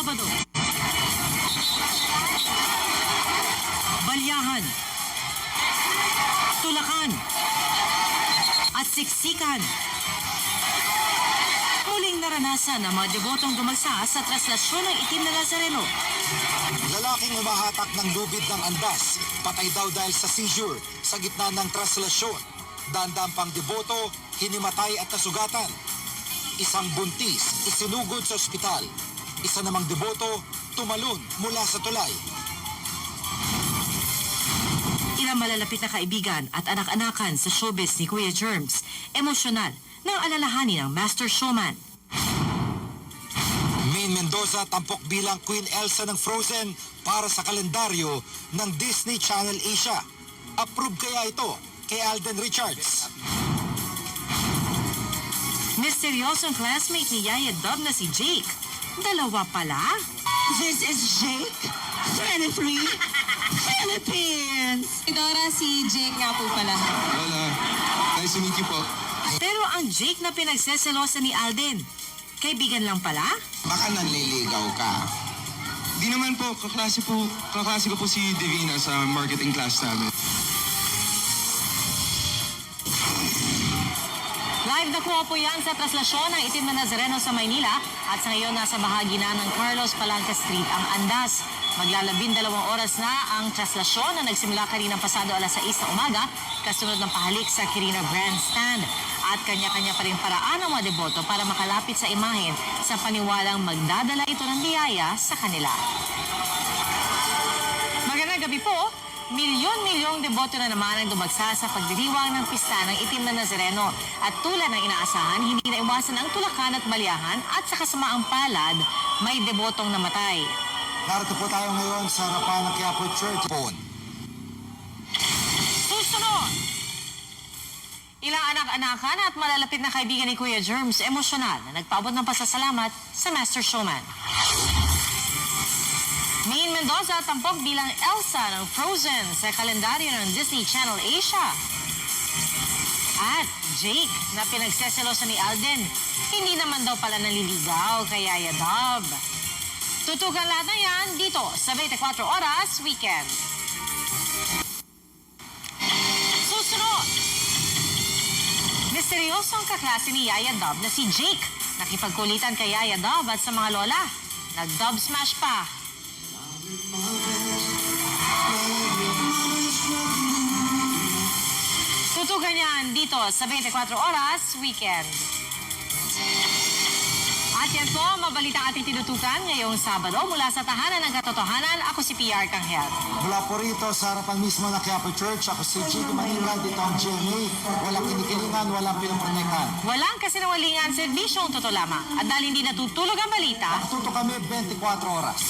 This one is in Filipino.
Sabado. Balyahan, Tulakan, at Siksikan. Muling naranasan ang mga debotong dumagsa sa traslasyon ng itim na Nazareno. Lalaking umahatak ng lubid ng andas, patay daw dahil sa seizure sa gitna ng traslasyon. Dandang pang deboto, hinimatay at nasugatan. Isang buntis, isinugod sa ospital. Isa namang deboto, tumalon mula sa tulay. Ilang malalapit na kaibigan at anak-anakan sa showbiz ni Kuya Germs, emosyonal nang alalahanin ng Master Showman. Maine Mendoza tampok bilang Queen Elsa ng Frozen para sa kalendaryo ng Disney Channel Asia. Approve kaya ito kay Alden Richards? Misteryosong classmate ni Yaya Dub na si Jake. Dalawa pala? This is Jake, 23, Philippines. Dora, si Jake nga po pala. Hola. Nice to meet you po. Pero ang Jake na pinagseselosa ni Alden, kaibigan lang pala? Baka nanliligaw ka. Di naman po, kaklase ko po si Divina sa marketing class namin. Live na kuha po yan sa traslasyon ng itim na Nazareno sa Maynila at sa ngayon nasa bahagi na ng Carlos Palanca Street ang andas. Maglalabindalawang oras na ang traslasyon na nagsimula kaninang pasado alas 6 na umaga, kasunod ng pahalik sa Quirino Grandstand. At kanya-kanya pa rin paraan ng mga deboto para makalapit sa imahen sa paniwalang magdadala ito ng biyaya sa kanila. Magandang gabi po! Milyon-milyong deboto na naman ang dumagsa sa pagdiriwang ng pista ng itim na Nazareno. At tulad ng inaasahan, hindi na iwasan ang tulakan at balyahan at sa kasamaang palad, may debotong namatay. Narito po tayo ngayon sa harapan ng Quiapo Church. Susunod! Ilang anak-anakan at malalapit na kaibigan ni Kuya Germs, emosyonal na nagpaabot ng pasasalamat sa Master Showman. Maine Mendoza tampok bilang Elsa ng Frozen sa kalendaryo ng Disney Channel Asia. At Jake na pinagseselosa ni Alden, hindi naman daw pala naliligaw kay Yaya Dub. Tutukan lahat na yan dito sa 24 Oras Weekend. Susunod! Misteryosong kaklase ni Yaya Dub na si Jake. Nakipagkulitan kay Yaya Dub at sa mga lola. Nag-dub smash pa. Tutukan yan dito sa 24 Oras Weekend. At yan po, mabalitang ating tinutukan ngayong Sabado mula sa Tahanan ng Katotohanan. Ako si PR Kanghel. Mula po rito sa harapan mismo ng Quiapo Church, ako si Chico Manila, dito ang GMA. Walang kinikilingan, walang pinupronekan. Walang kasinungalingan, serbisyong totoo lamang. At dahil hindi natutulog ang balita, Tuto kami 24 oras.